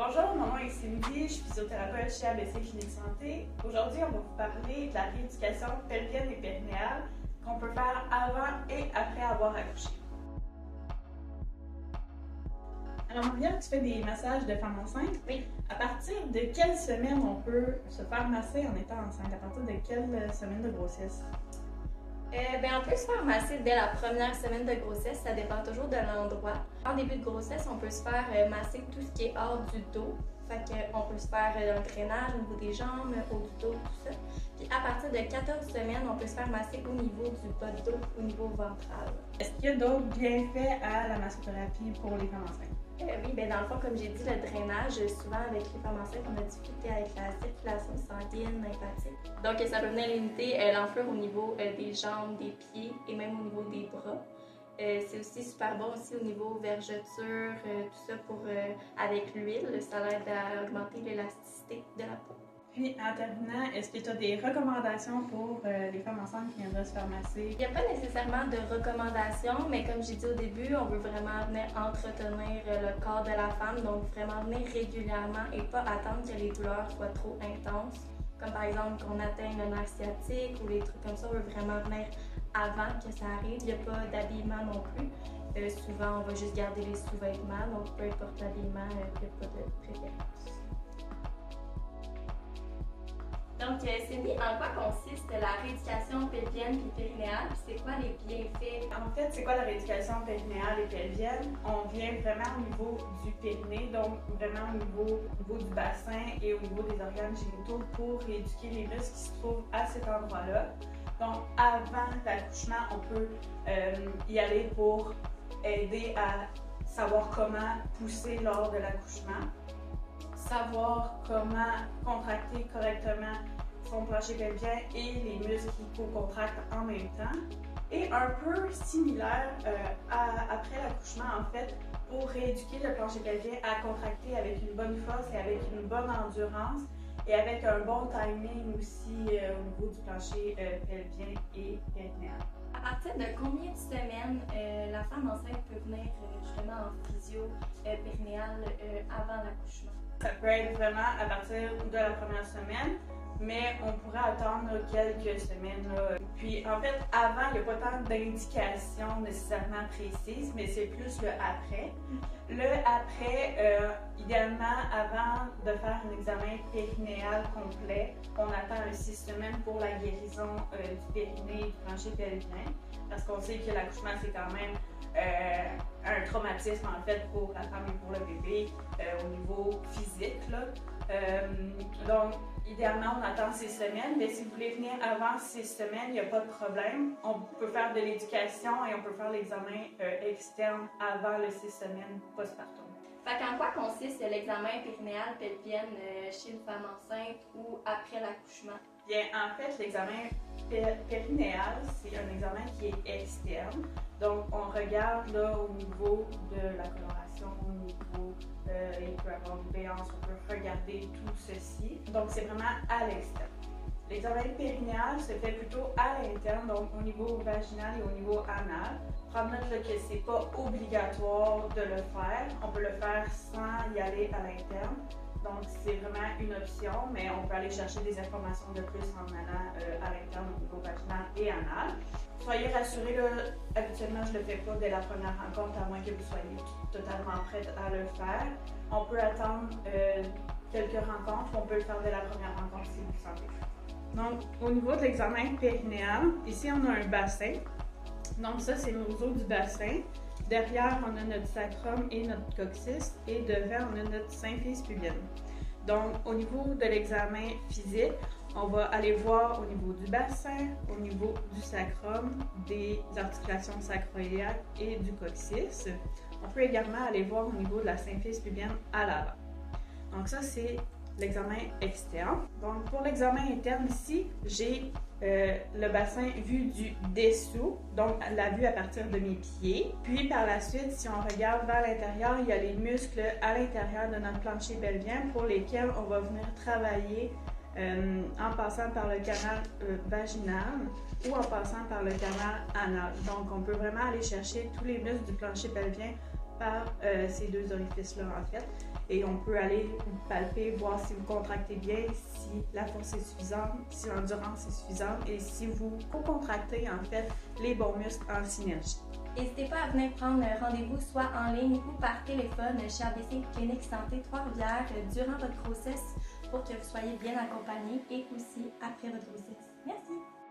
Bonjour, mon nom est Cindy, je suis physiothérapeute chez ABC Clinique Santé. Aujourd'hui, on va vous parler de la rééducation pelvienne et périnéale qu'on peut faire avant et après avoir accouché. Alors, Maria, tu fais des massages de femmes enceintes? Oui. À partir de quelle semaine on peut se faire masser en étant enceinte? À partir de quelle semaine de grossesse? On peut se faire masser dès la première semaine de grossesse, ça dépend toujours de l'endroit. En début de grossesse, on peut se faire masser tout ce qui est hors du dos. On peut se faire un drainage au niveau des jambes, au du dos, tout ça. Puis à partir de 14 semaines, on peut se faire masser au niveau du bas de dos, au niveau ventral. Est-ce qu'il y a d'autres bienfaits à la massothérapie pour les femmes enceintes? Oui, dans le fond, comme j'ai dit, le drainage, souvent avec les femmes enceintes, on a difficulté avec la circulation sanguine, lymphatique. Donc, ça peut venir limiter l'enflure au niveau des jambes, des pieds et même au niveau des bras. C'est aussi super bon aussi au niveau vergeture, tout ça pour avec l'huile, ça aide à augmenter l'élasticité de la peau. Puis, en terminant, est-ce que tu as des recommandations pour les femmes enceintes qui viendraient se faire masser? Il n'y a pas nécessairement de recommandations, mais comme j'ai dit au début, on veut vraiment venir entretenir le corps de la femme, donc vraiment venir régulièrement et pas attendre que les douleurs soient trop intenses. Comme par exemple qu'on atteigne le nerf sciatique ou les trucs comme ça, on veut vraiment venir avant que ça arrive. Il n'y a pas d'habillement non plus. Souvent, on va juste garder les sous-vêtements, donc peu importe l'habillement, il n'y a pas de préférence. Donc, Cindy, en quoi consiste la rééducation pelvienne et périnéale? C'est quoi les bienfaits? En fait, c'est quoi la rééducation périnéale et pelvienne? On vient vraiment au niveau du périnée, donc vraiment au niveau du bassin et au niveau des organes génitaux pour rééduquer les muscles qui se trouvent à cet endroit-là. Donc, avant l'accouchement, on peut y aller pour aider à savoir comment pousser lors de l'accouchement, savoir comment contracter correctement son plancher pelvien et les muscles qui co-contractent en même temps. Et un peu similaire après l'accouchement, en fait, pour rééduquer le plancher pelvien à contracter avec une bonne force et avec une bonne endurance et avec un bon timing aussi au niveau du plancher pelvien et périnéal. À partir de combien de semaines la femme enceinte peut venir justement en physio périnéale avant l'accouchement? Ça peut être vraiment à partir de la première semaine, mais on pourrait attendre quelques semaines. Puis en fait, avant, il n'y a pas tant d'indications nécessairement précises, mais c'est plus le après. Le après, idéalement, avant de faire un examen périnéal complet, on attend 6 semaines pour la guérison du périnée et du plancher pelvien, parce qu'on sait que l'accouchement, c'est quand même un traumatisme en fait pour la femme et pour le bébé au niveau physique. Donc, idéalement, on attend 6 semaines, mais si vous voulez venir avant 6 semaines, il n'y a pas de problème. On peut faire de l'éducation et on peut faire l'examen externe avant les 6 semaines postpartum. En quoi consiste l'examen périnéal pelvienne chez une femme enceinte ou après l'accouchement? Bien, en fait, l'examen périnéal, c'est un examen qui est externe. Donc, on regarde là au niveau de la coloration, au niveau, il peut y avoir une béance, on peut regarder tout ceci. Donc, c'est vraiment à l'externe. L'examen périnéal se fait plutôt à l'interne, donc au niveau vaginal et au niveau anal. Prendre note que ce n'est pas obligatoire de le faire. On peut le faire sans y aller à l'interne. Donc, c'est vraiment une option, mais on peut aller chercher des informations de plus en allant à l'interne au niveau vaginal et anal. Soyez rassurés, là, habituellement, je ne le fais pas dès la première rencontre, à moins que vous soyez totalement prête à le faire. On peut attendre quelques rencontres, on peut le faire dès la première rencontre si vous le sentez. Donc, au niveau de l'examen périnéal, ici, on a un bassin. Donc, ça, c'est nos os du bassin. Derrière, on a notre sacrum et notre coccyx. Et devant, on a notre symphyse pubienne. Donc, au niveau de l'examen physique, on va aller voir au niveau du bassin, au niveau du sacrum, des articulations sacroiliaques et du coccyx. On peut également aller voir au niveau de la symphyse pubienne à l'avant. Donc, ça, c'est l'examen externe. Donc, pour l'examen interne ici, j'ai le bassin vu du dessous, donc la vue à partir de mes pieds. Puis par la suite, si on regarde vers l'intérieur, il y a les muscles à l'intérieur de notre plancher pelvien pour lesquels on va venir travailler en passant par le canal vaginal ou en passant par le canal anal. Donc, on peut vraiment aller chercher tous les muscles du plancher pelvien par ces deux orifices-là, en fait. et on peut aller vous palper, voir si vous contractez bien, si la force est suffisante, si l'endurance est suffisante et si vous co-contractez en fait les bons muscles en synergie. N'hésitez pas à venir prendre rendez-vous soit en ligne ou par téléphone chez ABC Clinique Santé Trois-Rivières durant votre grossesse pour que vous soyez bien accompagné et aussi après votre grossesse. Merci!